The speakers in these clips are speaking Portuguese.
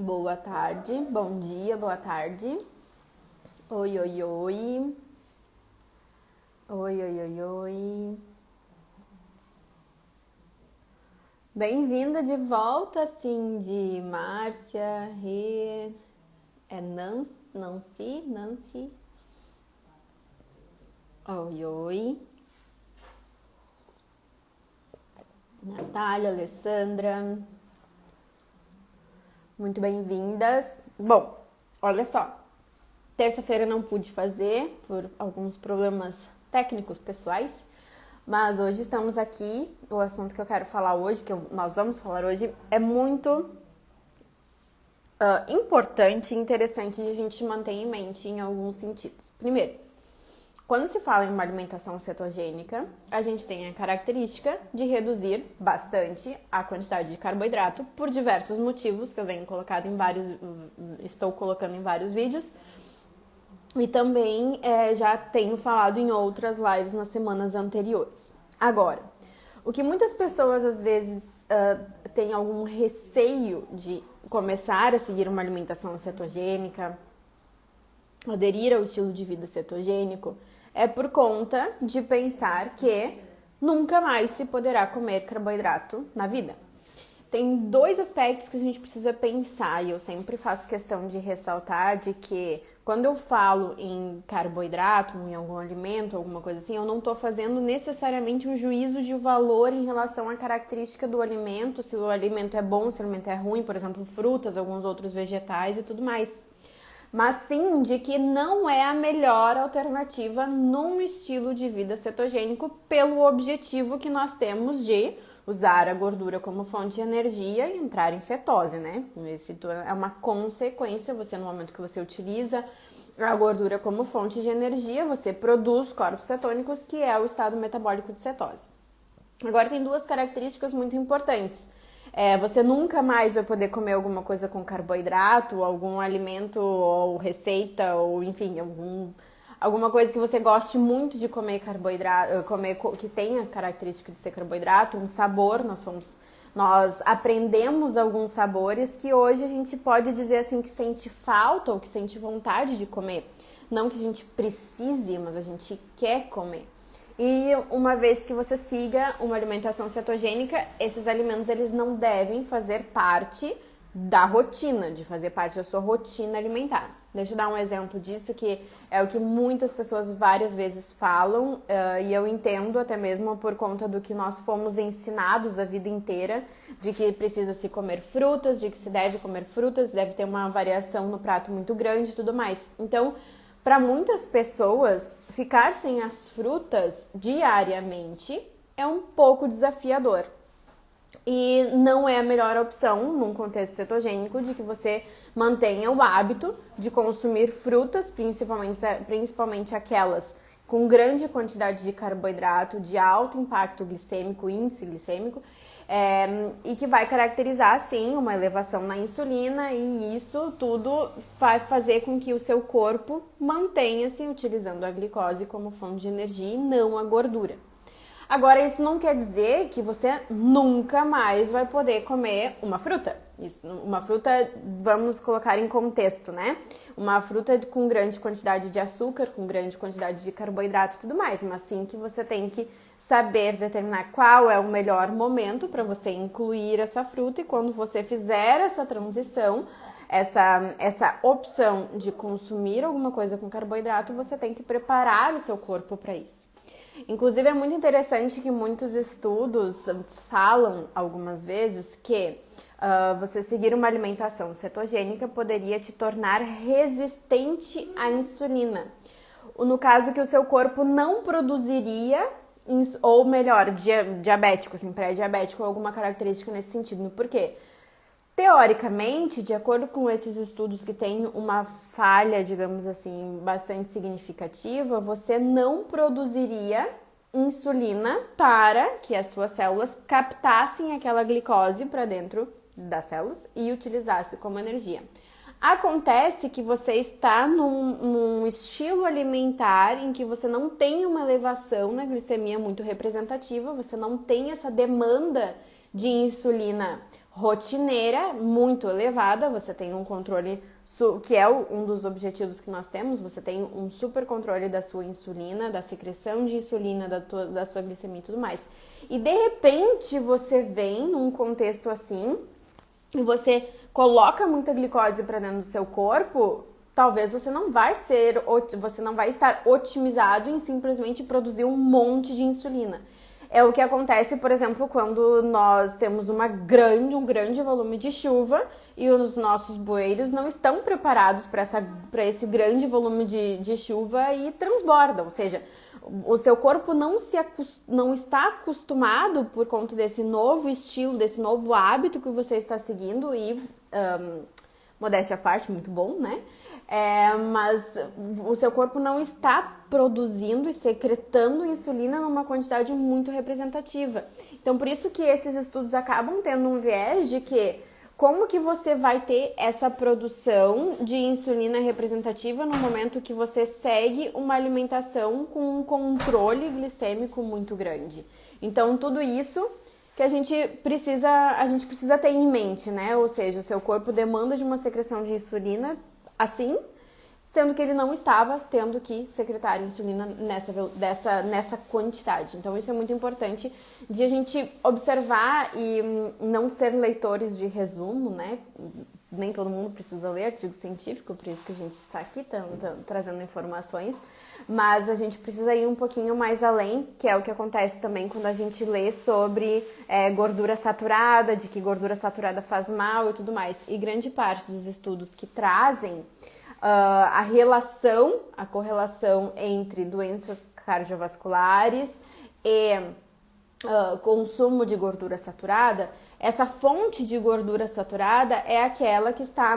Boa tarde, bom dia, boa tarde. Oi, oi, oi. Oi, oi, oi, oi. Bem-vinda de volta, Cindy, Márcia, Rê, Nancy. Oi, oi. Natália, Alessandra. Muito bem-vindas. Bom, olha só. Terça-feira não pude fazer por alguns problemas técnicos pessoais, mas hoje estamos aqui. O assunto que eu quero falar hoje, nós vamos falar hoje, é muito importante e interessante de a gente manter em mente em alguns sentidos. Primeiro, quando se fala em uma alimentação cetogênica, a gente tem a característica de reduzir bastante a quantidade de carboidrato por diversos motivos que eu estou colocando em vários vídeos. E também já tenho falado em outras lives nas semanas anteriores. Agora, o que muitas pessoas às vezes têm algum receio de começar a seguir uma alimentação cetogênica, aderir ao estilo de vida cetogênico, é por conta de pensar que nunca mais se poderá comer carboidrato na vida. Tem dois aspectos que a gente precisa pensar, e eu sempre faço questão de ressaltar de que quando eu falo em carboidrato, em algum alimento, alguma coisa assim, eu não estou fazendo necessariamente um juízo de valor em relação à característica do alimento, se o alimento é bom, se o alimento é ruim, por exemplo, frutas, alguns outros vegetais e tudo mais. Mas sim de que não é a melhor alternativa num estilo de vida cetogênico pelo objetivo que nós temos de usar a gordura como fonte de energia e entrar em cetose, né? Esse é uma consequência, no momento que você utiliza a gordura como fonte de energia, você produz corpos cetônicos, que é o estado metabólico de cetose. Agora tem duas características muito importantes. Você nunca mais vai poder comer alguma coisa com carboidrato, algum alimento ou receita, ou enfim, alguma coisa que você goste muito de comer carboidrato, que tenha característica de ser carboidrato, um sabor. Nós aprendemos alguns sabores que hoje a gente pode dizer assim que sente falta ou que sente vontade de comer. Não que a gente precise, mas a gente quer comer. E uma vez que você siga uma alimentação cetogênica, esses alimentos eles não devem fazer parte da rotina, de fazer parte da sua rotina alimentar. Deixa eu dar um exemplo disso, que é o que muitas pessoas várias vezes falam, e eu entendo até mesmo por conta do que nós fomos ensinados a vida inteira, de que precisa se comer frutas, de que se deve comer frutas, deve ter uma variação no prato muito grande e tudo mais. Então, para muitas pessoas, ficar sem as frutas diariamente é um pouco desafiador. E não é a melhor opção, num contexto cetogênico, de que você mantenha o hábito de consumir frutas, principalmente aquelas com grande quantidade de carboidrato, de alto impacto glicêmico, índice glicêmico, e que vai caracterizar, sim, uma elevação na insulina, e isso tudo vai fazer com que o seu corpo mantenha-se utilizando a glicose como fonte de energia e não a gordura. Agora, isso não quer dizer que você nunca mais vai poder comer uma fruta. Uma fruta, vamos colocar em contexto, né? Uma fruta com grande quantidade de açúcar, com grande quantidade de carboidrato e tudo mais, mas sim que você tem que saber determinar qual é o melhor momento para você incluir essa fruta, e quando você fizer essa transição, essa opção de consumir alguma coisa com carboidrato, você tem que preparar o seu corpo para isso. Inclusive, é muito interessante que muitos estudos falam algumas vezes que você seguir uma alimentação cetogênica poderia te tornar resistente à insulina. No caso que o seu corpo não produziria, ou melhor, diabético, assim, pré-diabético, alguma característica nesse sentido. Por quê? Teoricamente, de acordo com esses estudos que tem uma falha, digamos assim, bastante significativa, você não produziria insulina para que as suas células captassem aquela glicose para dentro das células e utilizassem como energia. Acontece que você está num estilo alimentar em que você não tem uma elevação na glicemia muito representativa, você não tem essa demanda de insulina rotineira muito elevada, você tem um controle, que é um dos objetivos que nós temos, você tem um super controle da sua insulina, da secreção de insulina, da sua glicemia e tudo mais. E de repente você vem num contexto assim, e você coloca muita glicose para dentro do seu corpo, talvez você não vai estar otimizado em simplesmente produzir um monte de insulina. É o que acontece, por exemplo, quando nós temos um grande volume de chuva e os nossos bueiros não estão preparados para esse grande volume de chuva e transbordam. Ou seja, o seu corpo não está acostumado por conta desse novo estilo, desse novo hábito que você está seguindo e, modéstia à parte, muito bom, né? Mas o seu corpo não está produzindo e secretando insulina numa quantidade muito representativa. Então, por isso que esses estudos acabam tendo um viés de que como que você vai ter essa produção de insulina representativa no momento que você segue uma alimentação com um controle glicêmico muito grande. Então, tudo isso que a gente precisa ter em mente, né? Ou seja, o seu corpo demanda de uma secreção de insulina assim, sendo que ele não estava tendo que secretar insulina nessa quantidade. Então, isso é muito importante de a gente observar e não ser leitores de resumo, né? Nem todo mundo precisa ler artigo científico, por isso que a gente está aqui trazendo informações, mas a gente precisa ir um pouquinho mais além, que é o que acontece também quando a gente lê sobre gordura saturada, de que gordura saturada faz mal e tudo mais. E grande parte dos estudos que trazem a correlação entre doenças cardiovasculares e consumo de gordura saturada, essa fonte de gordura saturada é aquela que está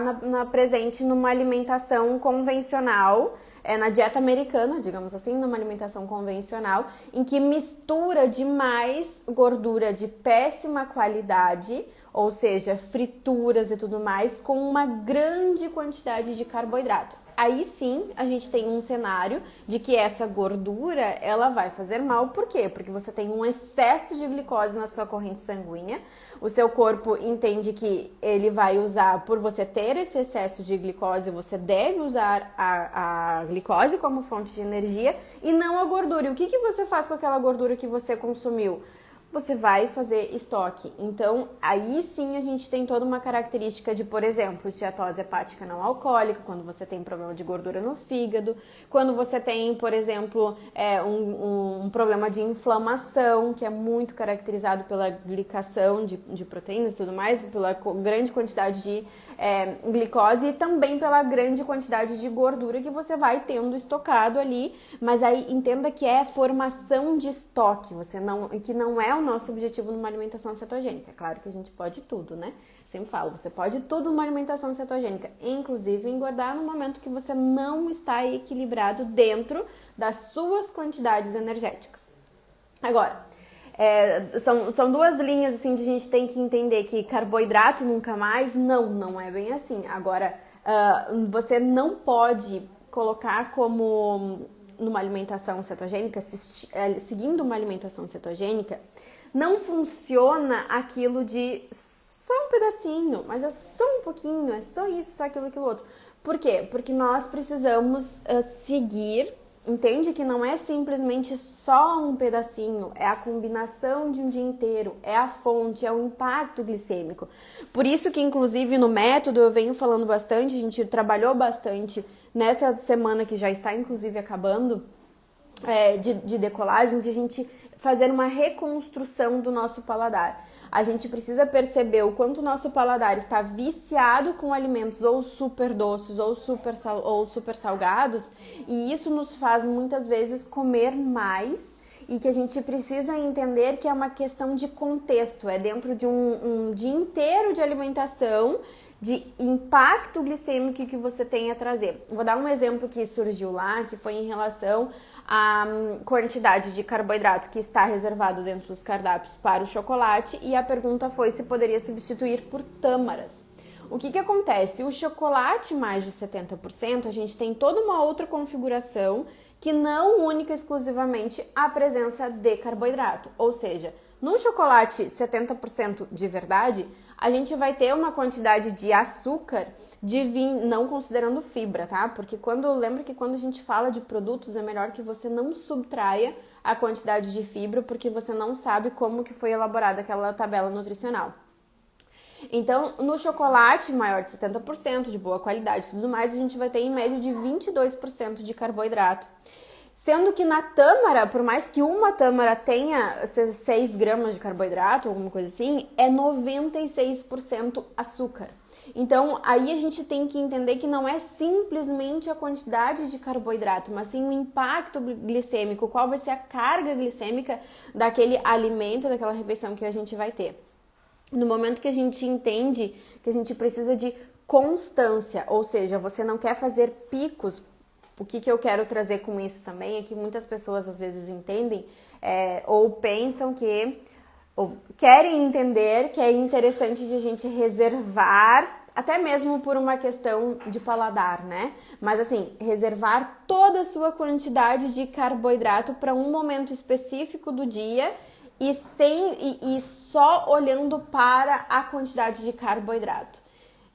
presente numa alimentação convencional, na dieta americana, digamos assim, numa alimentação convencional, em que mistura demais gordura de péssima qualidade, ou seja, frituras e tudo mais, com uma grande quantidade de carboidrato. Aí sim, a gente tem um cenário de que essa gordura, ela vai fazer mal. Por quê? Porque você tem um excesso de glicose na sua corrente sanguínea. O seu corpo entende que ele vai usar, por você ter esse excesso de glicose, você deve usar a glicose como fonte de energia e não a gordura. E o que você faz com aquela gordura que você consumiu? Você vai fazer estoque. Então, aí sim a gente tem toda uma característica de, por exemplo, esteatose hepática não alcoólica, quando você tem problema de gordura no fígado, quando você tem, por exemplo, um problema de inflamação, que é muito caracterizado pela glicação de proteínas e tudo mais, pela grande quantidade de glicose e também pela grande quantidade de gordura que você vai tendo estocado ali, mas aí entenda que é formação de estoque, que não é o nosso objetivo numa alimentação cetogênica. É claro que a gente pode tudo, né? Sempre falo, você pode tudo numa alimentação cetogênica, inclusive engordar no momento que você não está equilibrado dentro das suas quantidades energéticas. Agora, são duas linhas assim de a gente tem que entender que carboidrato nunca mais, não é bem assim. Agora, você não pode colocar como numa alimentação cetogênica, seguindo uma alimentação cetogênica, não funciona aquilo de só um pedacinho, mas é só um pouquinho, é só isso, só aquilo outro. Por quê? Porque nós precisamos seguir. Entende que não é simplesmente só um pedacinho, é a combinação de um dia inteiro, é a fonte, é o impacto glicêmico. Por isso que, inclusive, no método eu venho falando bastante, a gente trabalhou bastante nessa semana que já está, inclusive, acabando, de decolagem, de a gente fazer uma reconstrução do nosso paladar. A gente precisa perceber o quanto o nosso paladar está viciado com alimentos ou super doces ou super salgados, e isso nos faz muitas vezes comer mais, e que a gente precisa entender que é uma questão de contexto, é dentro de um dia inteiro de alimentação, de impacto glicêmico que você tem a trazer. Vou dar um exemplo que surgiu lá, que foi em relação à quantidade de carboidrato que está reservado dentro dos cardápios para o chocolate, e a pergunta foi se poderia substituir por tâmaras. O que acontece? O chocolate mais de 70%, a gente tem toda uma outra configuração que não única e exclusivamente a presença de carboidrato. Ou seja, no chocolate 70% de verdade, a gente vai ter uma quantidade de açúcar de vinho, não considerando fibra, tá? Porque lembra que quando a gente fala de produtos, é melhor que você não subtraia a quantidade de fibra, porque você não sabe como que foi elaborada aquela tabela nutricional. Então, no chocolate maior de 70%, de boa qualidade e tudo mais, a gente vai ter em média de 22% de carboidrato. Sendo que na tâmara, por mais que uma tâmara tenha 6 gramas de carboidrato, alguma coisa assim, é 96% açúcar. Então, aí a gente tem que entender que não é simplesmente a quantidade de carboidrato, mas sim o impacto glicêmico, qual vai ser a carga glicêmica daquele alimento, daquela refeição que a gente vai ter. No momento que a gente entende que a gente precisa de constância, ou seja, você não quer fazer picos. O que eu quero trazer com isso também é que muitas pessoas às vezes entendem ou pensam ou querem entender que é interessante de a gente reservar, até mesmo por uma questão de paladar, né? Mas assim, reservar toda a sua quantidade de carboidrato para um momento específico do dia e só olhando para a quantidade de carboidrato.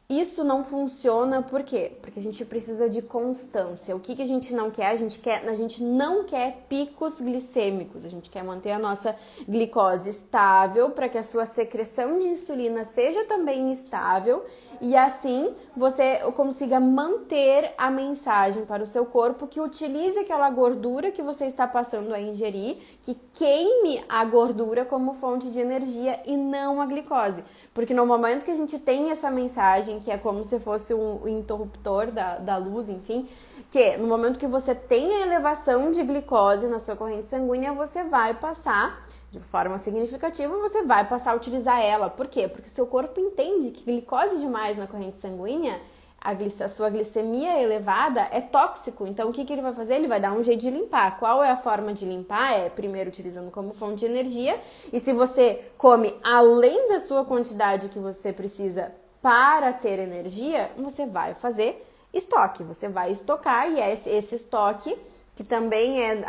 Isso não funciona, por quê? Porque a gente precisa de constância. O que a gente não quer? A gente não quer picos glicêmicos. A gente quer manter a nossa glicose estável para que a sua secreção de insulina seja também estável e assim você consiga manter a mensagem para o seu corpo que utilize aquela gordura que você está passando a ingerir, que queime a gordura como fonte de energia e não a glicose. Porque no momento que a gente tem essa mensagem, que é como se fosse um interruptor da luz, enfim, que no momento que você tem a elevação de glicose na sua corrente sanguínea, você vai passar, de forma significativa, você vai passar a utilizar ela. Por quê? Porque o seu corpo entende que glicose demais na corrente sanguínea, a sua glicemia elevada é tóxico. Então, o que ele vai fazer? Ele vai dar um jeito de limpar. Qual é a forma de limpar? É, primeiro, utilizando como fonte de energia. E se você come além da sua quantidade que você precisa para ter energia, você vai fazer estoque. Você vai estocar e esse estoque, que também é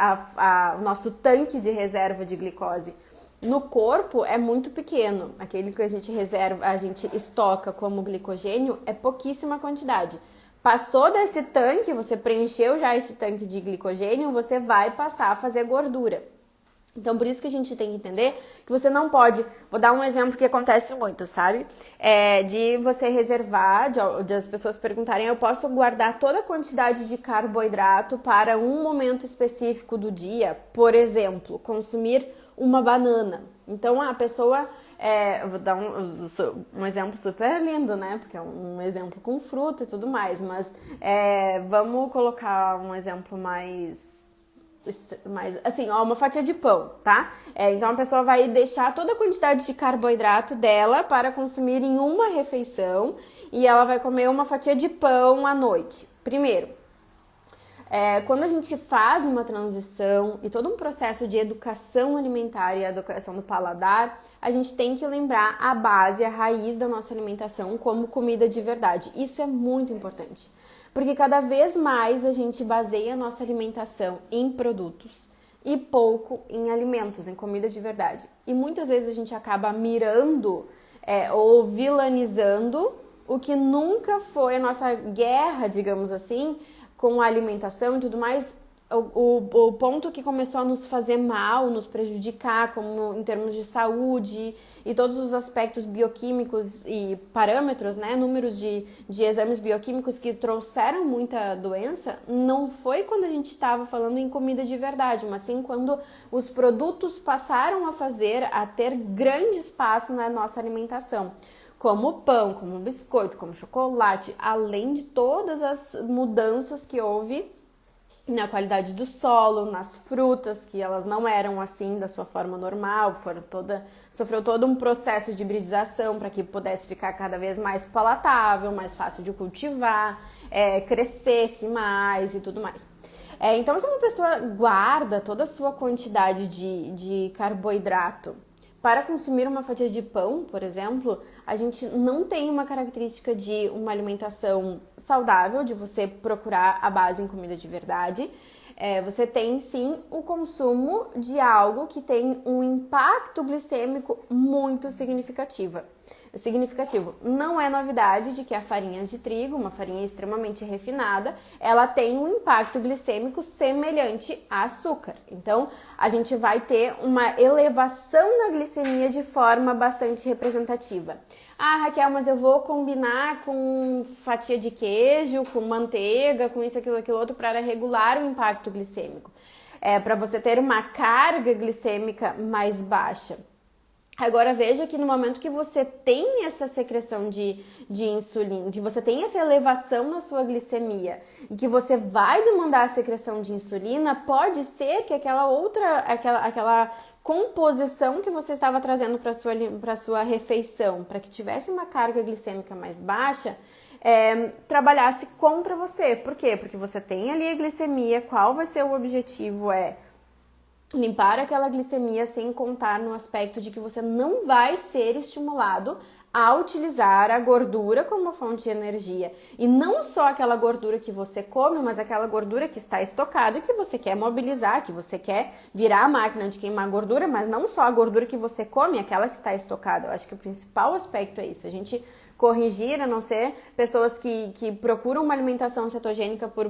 o nosso tanque de reserva de glicose no corpo, é muito pequeno. Aquele que a gente estoca como glicogênio é pouquíssima quantidade. Passou desse tanque, você preencheu já esse tanque de glicogênio, você vai passar a fazer gordura. Então, por isso que a gente tem que entender que você não pode... Vou dar um exemplo que acontece muito, sabe? De você reservar, de as pessoas perguntarem, eu posso guardar toda a quantidade de carboidrato para um momento específico do dia? Por exemplo, consumir uma banana. Então, a pessoa... vou dar um exemplo super lindo, né? Porque é um exemplo com fruta e tudo mais. Mas vamos colocar um exemplo mais assim, uma fatia de pão, tá? Então a pessoa vai deixar toda a quantidade de carboidrato dela para consumir em uma refeição e ela vai comer uma fatia de pão à noite. Primeiro, quando a gente faz uma transição e todo um processo de educação alimentar e educação do paladar, a gente tem que lembrar a base, a raiz da nossa alimentação como comida de verdade. Isso é muito importante. Porque cada vez mais a gente baseia a nossa alimentação em produtos e pouco em alimentos, em comida de verdade. E muitas vezes a gente acaba mirando ou vilanizando o que nunca foi a nossa guerra, digamos assim, com a alimentação e tudo mais. O ponto que começou a nos fazer mal, nos prejudicar, como em termos de saúde e todos os aspectos bioquímicos e parâmetros, né, números de exames bioquímicos que trouxeram muita doença, não foi quando a gente estava falando em comida de verdade, mas sim quando os produtos passaram a ter grande espaço na nossa alimentação. Como pão, como biscoito, como chocolate, além de todas as mudanças que houve na qualidade do solo, nas frutas, que elas não eram assim da sua forma normal, sofreu todo um processo de hibridização para que pudesse ficar cada vez mais palatável, mais fácil de cultivar, crescesse mais e tudo mais. Então, se uma pessoa guarda toda a sua quantidade de carboidrato para consumir uma fatia de pão, por exemplo, a gente não tem uma característica de uma alimentação saudável, de você procurar a base em comida de verdade. Você tem, sim, o consumo de algo que tem um impacto glicêmico muito significativo. significativo. Não é novidade de que a farinha de trigo, uma farinha extremamente refinada, ela tem um impacto glicêmico semelhante a açúcar. Então, a gente vai ter uma elevação na glicemia de forma bastante representativa. Ah, Raquel, mas eu vou combinar com fatia de queijo, com manteiga, com isso, aquilo outro, para regular o impacto glicêmico. Para você ter uma carga glicêmica mais baixa. Agora veja que no momento que você tem essa secreção de insulina, que você tem essa elevação na sua glicemia e que você vai demandar a secreção de insulina, pode ser que aquela composição que você estava trazendo para sua refeição, para que tivesse uma carga glicêmica mais baixa, trabalhasse contra você. Por quê? Porque você tem ali a glicemia, qual vai ser o objetivo? Limpar aquela glicemia sem contar no aspecto de que você não vai ser estimulado a utilizar a gordura como fonte de energia. E não só aquela gordura que você come, mas aquela gordura que está estocada, que você quer mobilizar, que você quer virar a máquina de queimar gordura, mas não só a gordura que você come, aquela que está estocada. Eu acho que o principal aspecto é isso, a gente corrigir, a não ser pessoas que procuram uma alimentação cetogênica por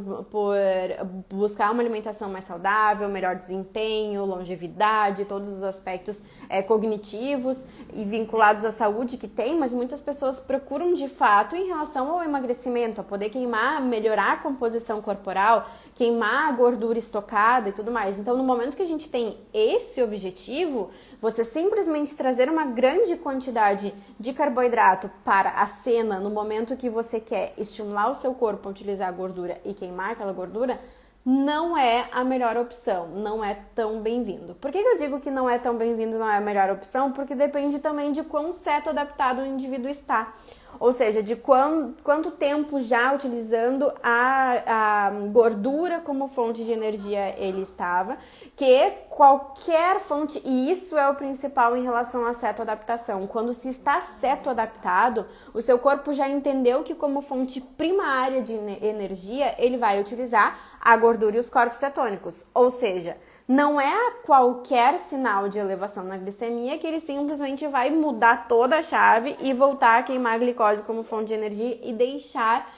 buscar uma alimentação mais saudável, melhor desempenho, longevidade, todos os aspectos cognitivos e vinculados à saúde que tem, mas muitas pessoas procuram de fato em relação ao emagrecimento, a poder queimar, melhorar a composição corporal, queimar a gordura estocada e tudo mais. Então, no momento que a gente tem esse objetivo, você simplesmente trazer uma grande quantidade de carboidrato para a cena, no momento que você quer estimular o seu corpo a utilizar a gordura e queimar aquela gordura, não é a melhor opção, não é tão bem-vindo. Por que eu digo que não é tão bem-vindo, não é a melhor opção? Porque depende também de quão ceto-adaptado o indivíduo está. Ou seja, de quanto tempo já utilizando a gordura como fonte de energia ele estava, que qualquer fonte, e isso é o principal em relação à cetoadaptação. Quando se está cetoadaptado, o seu corpo já entendeu que como fonte primária de energia, ele vai utilizar a gordura e os corpos cetônicos. Ou seja, não é a qualquer sinal de elevação na glicemia que ele simplesmente vai mudar toda a chave e voltar a queimar a glicose como fonte de energia e deixar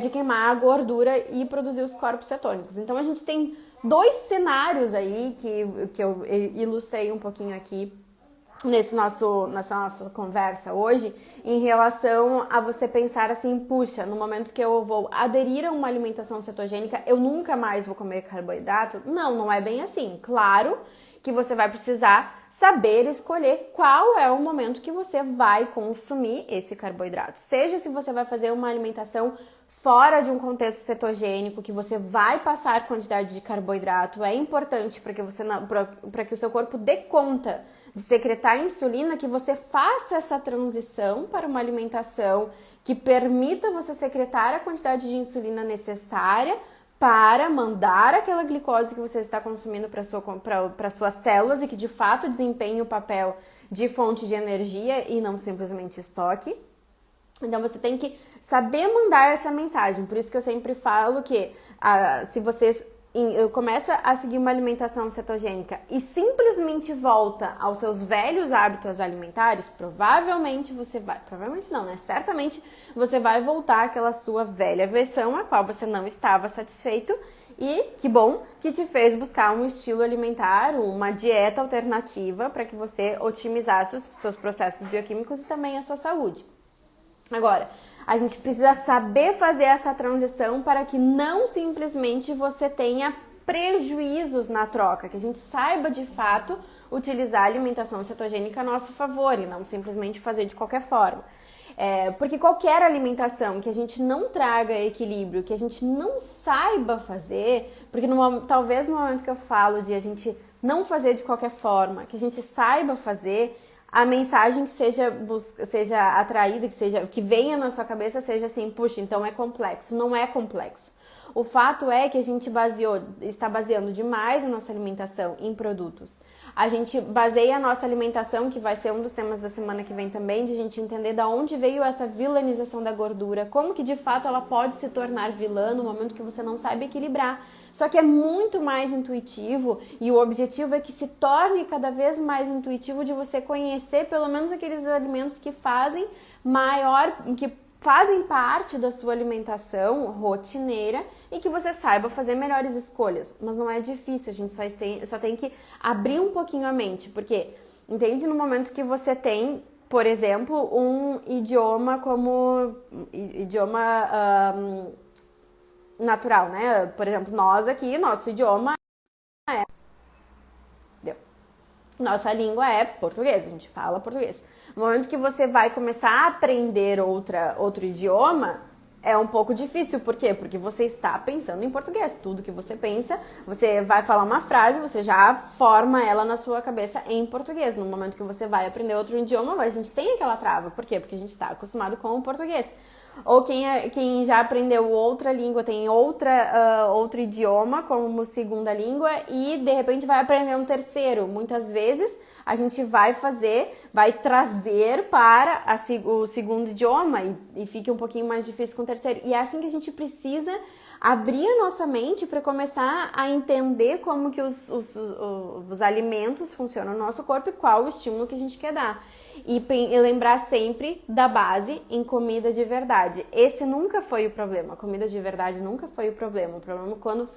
de queimar a gordura e produzir os corpos cetônicos. Então a gente tem dois cenários aí que eu ilustrei um pouquinho aqui nessa nossa conversa hoje, em relação a você pensar assim, puxa, no momento que eu vou aderir a uma alimentação cetogênica, eu nunca mais vou comer carboidrato? Não é bem assim. Claro que você vai precisar saber escolher qual é o momento que você vai consumir esse carboidrato. Seja se você vai fazer uma alimentação fora de um contexto cetogênico, que você vai passar quantidade de carboidrato, é importante para que o seu corpo dê conta de secretar insulina, que você faça essa transição para uma alimentação que permita você secretar a quantidade de insulina necessária para mandar aquela glicose que você está consumindo para suas células e que de fato desempenhe o papel de fonte de energia e não simplesmente estoque. Então você tem que saber mandar essa mensagem. Por isso que eu sempre falo que se vocês começa a seguir uma alimentação cetogênica e simplesmente volta aos seus velhos hábitos alimentares, provavelmente não, né? Certamente você vai voltar àquela sua velha versão, a qual você não estava satisfeito, e que bom que te fez buscar um estilo alimentar, uma dieta alternativa para que você otimizasse os seus processos bioquímicos e também a sua saúde. Agora, a gente precisa saber fazer essa transição para que não simplesmente você tenha prejuízos na troca, que a gente saiba de fato utilizar a alimentação cetogênica a nosso favor e não simplesmente fazer de qualquer forma. Porque qualquer alimentação que a gente não traga equilíbrio, que a gente não saiba fazer, porque talvez no momento que eu falo de a gente não fazer de qualquer forma, que a gente saiba fazer, a mensagem que seja atraída, que venha na sua cabeça, seja assim, puxa, então é complexo. Não é complexo. O fato é que a gente está baseando demais a nossa alimentação em produtos. A gente baseia a nossa alimentação, que vai ser um dos temas da semana que vem também, de a gente entender de onde veio essa vilanização da gordura, como que de fato ela pode se tornar vilã no momento que você não sabe equilibrar. Só que é muito mais intuitivo e o objetivo é que se torne cada vez mais intuitivo de você conhecer pelo menos aqueles alimentos que fazem parte da sua alimentação rotineira e que você saiba fazer melhores escolhas. Mas não é difícil, a gente só tem que abrir um pouquinho a mente, porque, entende, no momento que você tem, por exemplo, um idioma como natural, né? Por exemplo, nós aqui, nosso idioma nossa língua é português, a gente fala português. No momento que você vai começar a aprender outro idioma, é um pouco difícil. Por quê? Porque você está pensando em português. Tudo que você pensa, você vai falar uma frase, você já forma ela na sua cabeça em português. No momento que você vai aprender outro idioma, a gente tem aquela trava. Por quê? Porque a gente está acostumado com o português. Ou quem já aprendeu outra língua, tem outro idioma como segunda língua e de repente vai aprender um terceiro. Muitas vezes a gente vai trazer para o segundo idioma e fica um pouquinho mais difícil com o terceiro. E é assim que a gente precisa abrir a nossa mente para começar a entender como que os alimentos funcionam no nosso corpo e qual o estímulo que a gente quer dar. E lembrar sempre da base em comida de verdade. Esse nunca foi o problema. A comida de verdade nunca foi o problema. O problema quando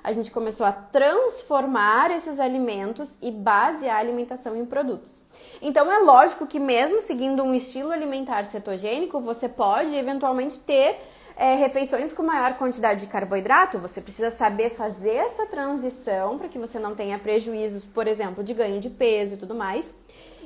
a gente começou a transformar esses alimentos e basear a alimentação em produtos. Então é lógico que mesmo seguindo um estilo alimentar cetogênico, você pode eventualmente ter refeições com maior quantidade de carboidrato. Você precisa saber fazer essa transição para que você não tenha prejuízos, por exemplo, de ganho de peso e tudo mais.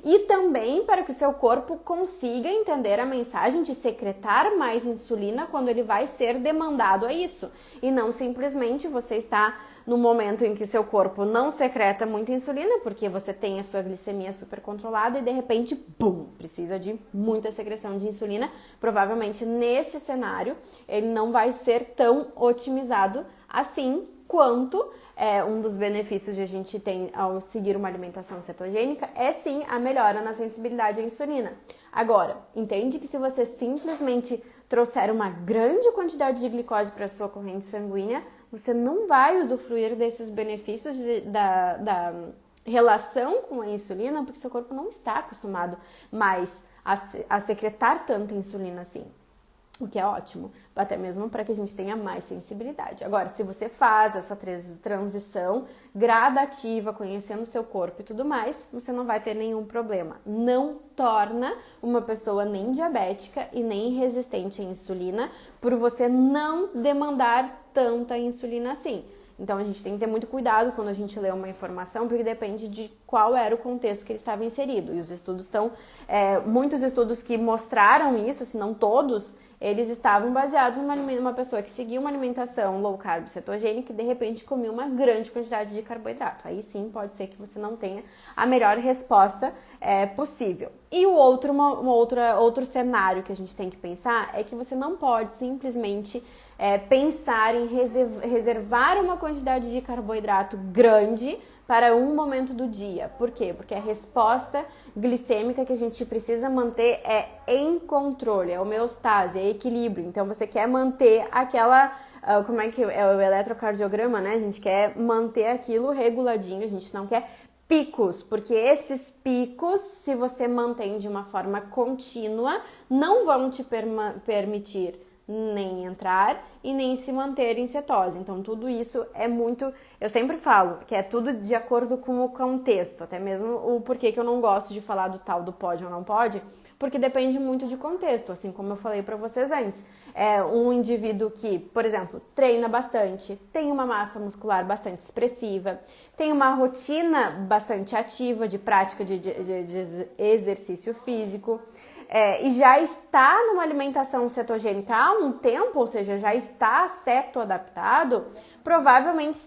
E também para que o seu corpo consiga entender a mensagem de secretar mais insulina quando ele vai ser demandado a isso. E não simplesmente você está no momento em que seu corpo não secreta muita insulina, porque você tem a sua glicemia super controlada e de repente, bum, precisa de muita secreção de insulina. Provavelmente neste cenário ele não vai ser tão otimizado assim quanto um dos benefícios que a gente tem ao seguir uma alimentação cetogênica é sim a melhora na sensibilidade à insulina. Agora, entende que se você simplesmente trouxer uma grande quantidade de glicose para a sua corrente sanguínea, você não vai usufruir desses benefícios da relação com a insulina, porque seu corpo não está acostumado mais a secretar tanta insulina assim. O que é ótimo, até mesmo para que a gente tenha mais sensibilidade. Agora, se você faz essa transição gradativa, conhecendo o seu corpo e tudo mais, você não vai ter nenhum problema. Não torna uma pessoa nem diabética e nem resistente à insulina por você não demandar tanta insulina assim. Então, a gente tem que ter muito cuidado quando a gente lê uma informação, porque depende de qual era o contexto que ele estava inserido. E os estudos muitos estudos que mostraram isso, se não todos, eles estavam baseados numa pessoa que seguia uma alimentação low carb cetogênica e de repente comia uma grande quantidade de carboidrato. Aí sim pode ser que você não tenha a melhor resposta possível. E o outro cenário que a gente tem que pensar é que você não pode simplesmente pensar em reservar uma quantidade de carboidrato grande para um momento do dia. Por quê? Porque a resposta glicêmica que a gente precisa manter é em controle, é homeostase, é equilíbrio. Então você quer manter aquela, como é que é o eletrocardiograma, né? A gente quer manter aquilo reguladinho, a gente não quer picos, porque esses picos, se você mantém de uma forma contínua, não vão te permitir nem entrar e nem se manter em cetose. Então tudo isso é muito, eu sempre falo que é tudo de acordo com o contexto, até mesmo o porquê que eu não gosto de falar do tal do pode ou não pode, porque depende muito de contexto, assim como eu falei para vocês antes. Um indivíduo que, por exemplo, treina bastante, tem uma massa muscular bastante expressiva, tem uma rotina bastante ativa de prática de exercício físico, e já está numa alimentação cetogênica há um tempo, ou seja, já está cetoadaptado, provavelmente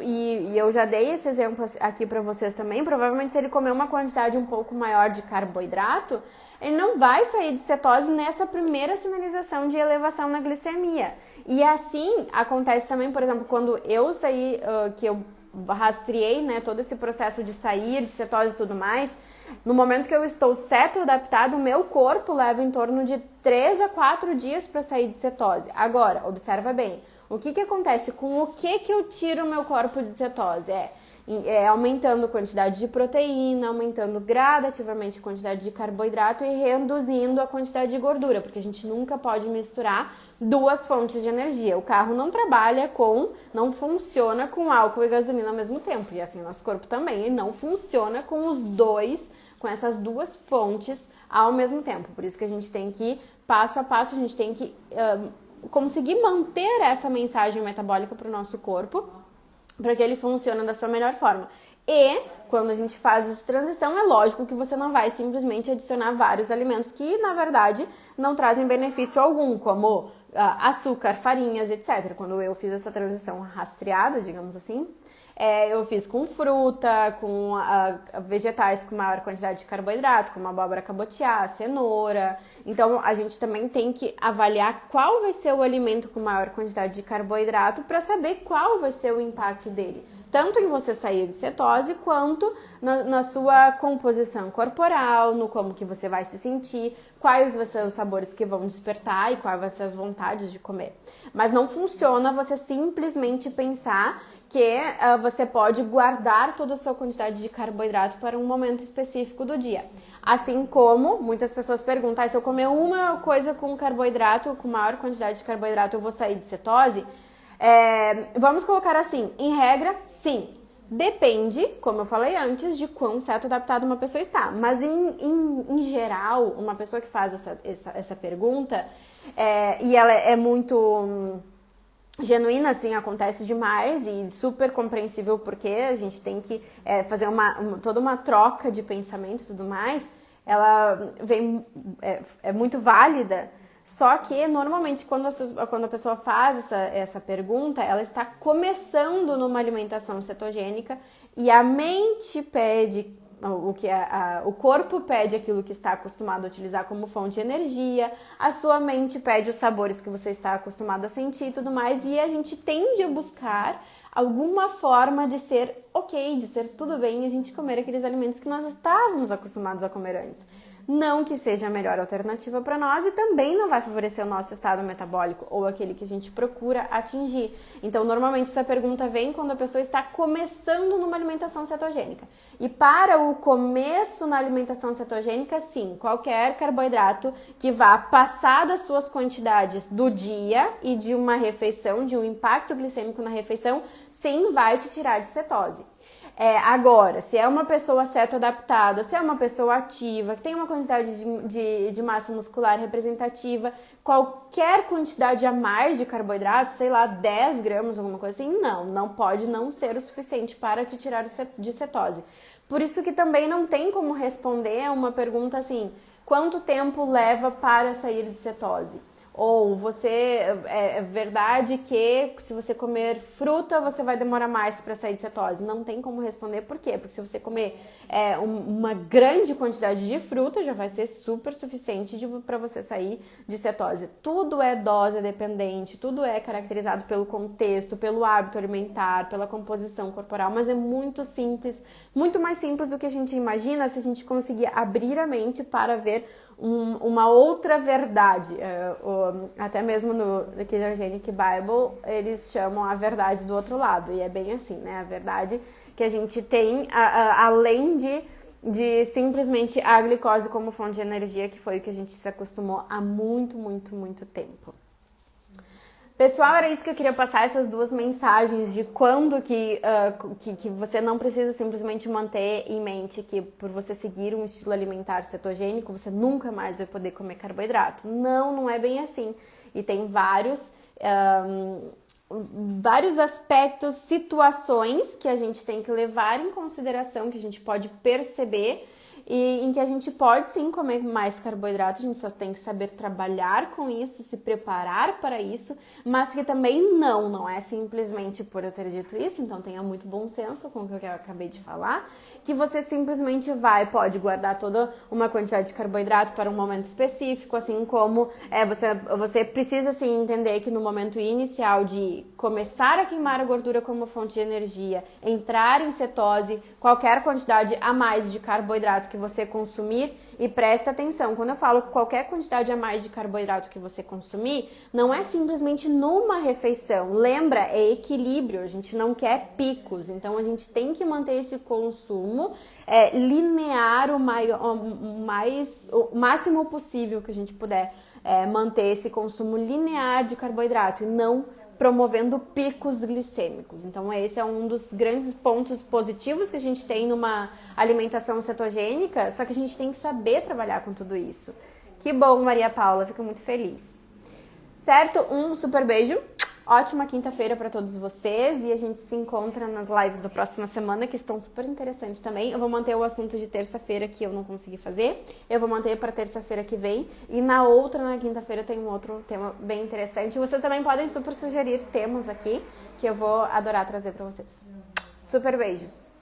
e eu já dei esse exemplo aqui para vocês também, provavelmente se ele comer uma quantidade um pouco maior de carboidrato, ele não vai sair de cetose nessa primeira sinalização de elevação na glicemia. E assim acontece também, por exemplo, quando eu saí, que eu rastreei, né, todo esse processo de sair de cetose e tudo mais, no momento que eu estou cetoadaptado, o meu corpo leva em torno de 3 a 4 dias para sair de cetose. Agora, observa bem, o que acontece com o que eu tiro o meu corpo de cetose? É aumentando a quantidade de proteína, aumentando gradativamente a quantidade de carboidrato e reduzindo a quantidade de gordura, porque a gente nunca pode misturar duas fontes de energia. O carro não funciona com álcool e gasolina ao mesmo tempo, e assim nosso corpo também, ele não funciona com essas duas fontes ao mesmo tempo. Por isso que a gente tem que, passo a passo, a gente tem que conseguir manter essa mensagem metabólica para o nosso corpo, para que ele funcione da sua melhor forma. E quando a gente faz essa transição, é lógico que você não vai simplesmente adicionar vários alimentos que, na verdade, não trazem benefício algum, como açúcar, farinhas, etc. Quando eu fiz essa transição rastreada, digamos assim, eu fiz com fruta, com vegetais com maior quantidade de carboidrato, como abóbora cabotiá, cenoura. Então, a gente também tem que avaliar qual vai ser o alimento com maior quantidade de carboidrato para saber qual vai ser o impacto dele. Tanto em você sair de cetose, quanto na sua composição corporal, no como que você vai se sentir, quais vão ser os sabores que vão despertar e quais vão ser as vontades de comer. Mas não funciona você simplesmente pensar que você pode guardar toda a sua quantidade de carboidrato para um momento específico do dia. Assim como muitas pessoas perguntam, se eu comer uma coisa com carboidrato, com maior quantidade de carboidrato, eu vou sair de cetose? Vamos colocar assim, em regra, sim. Depende, como eu falei antes, de quão cetoadaptado uma pessoa está. Mas em geral, uma pessoa que faz essa pergunta, e ela é muito genuína, assim, acontece demais e super compreensível, porque a gente tem que fazer toda uma troca de pensamento e tudo mais, ela é muito válida. Só que, normalmente, quando a pessoa faz essa pergunta, ela está começando numa alimentação cetogênica e a mente pede o corpo pede aquilo que está acostumado a utilizar como fonte de energia, a sua mente pede os sabores que você está acostumado a sentir e tudo mais, e a gente tende a buscar alguma forma de ser ok, de ser tudo bem, a gente comer aqueles alimentos que nós estávamos acostumados a comer antes. Não que seja a melhor alternativa para nós e também não vai favorecer o nosso estado metabólico ou aquele que a gente procura atingir. Então, normalmente essa pergunta vem quando a pessoa está começando numa alimentação cetogênica. E para o começo na alimentação cetogênica, sim, qualquer carboidrato que vá passar das suas quantidades do dia e de uma refeição, de um impacto glicêmico na refeição, sim, vai te tirar de cetose. Agora, se é uma pessoa cetoadaptada, se é uma pessoa ativa, que tem uma quantidade de massa muscular representativa, qualquer quantidade a mais de carboidrato, sei lá, 10 gramas, alguma coisa assim, não pode não ser o suficiente para te tirar de cetose. Por isso que também não tem como responder a uma pergunta assim, quanto tempo leva para sair de cetose? Ou é verdade que se você comer fruta, você vai demorar mais para sair de cetose? Não tem como responder. Por quê? Porque se você comer uma grande quantidade de fruta, já vai ser super suficiente para você sair de cetose. Tudo é dose dependente, tudo é caracterizado pelo contexto, pelo hábito alimentar, pela composição corporal, mas é muito simples, muito mais simples do que a gente imagina se a gente conseguir abrir a mente para ver uma outra verdade. Até mesmo no Ketogenic Bible, eles chamam a verdade do outro lado. E é bem assim, né? A verdade que a gente tem, além de simplesmente a glicose como fonte de energia, que foi o que a gente se acostumou há muito, muito, muito tempo. Pessoal, era isso que eu queria passar, essas duas mensagens de quando que você não precisa simplesmente manter em mente que por você seguir um estilo alimentar cetogênico, você nunca mais vai poder comer carboidrato. Não é bem assim. E tem vários aspectos, situações que a gente tem que levar em consideração, que a gente pode perceber e em que a gente pode sim comer mais carboidrato, a gente só tem que saber trabalhar com isso, se preparar para isso, mas que também não é simplesmente por eu ter dito isso, então tenha muito bom senso com o que eu acabei de falar, que você simplesmente pode guardar toda uma quantidade de carboidrato para um momento específico, assim como você precisa sim entender que no momento inicial de começar a queimar a gordura como fonte de energia, entrar em cetose, qualquer quantidade a mais de carboidrato que você consumir, e presta atenção, quando eu falo qualquer quantidade a mais de carboidrato que você consumir, não é simplesmente numa refeição. Lembra, é equilíbrio, a gente não quer picos, então a gente tem que manter esse consumo linear o máximo possível que a gente puder manter esse consumo linear de carboidrato e não promovendo picos glicêmicos. Então esse é um dos grandes pontos positivos que a gente tem numa alimentação cetogênica, só que a gente tem que saber trabalhar com tudo isso. Que bom, Maria Paula, fico muito feliz. Certo? Um super beijo. Ótima quinta-feira para todos vocês e a gente se encontra nas lives da próxima semana, que estão super interessantes também. Eu vou manter o assunto de terça-feira que eu não consegui fazer, eu vou manter para terça-feira que vem e na quinta-feira, tem um outro tema bem interessante. Vocês também podem super sugerir temas aqui que eu vou adorar trazer para vocês. Super beijos!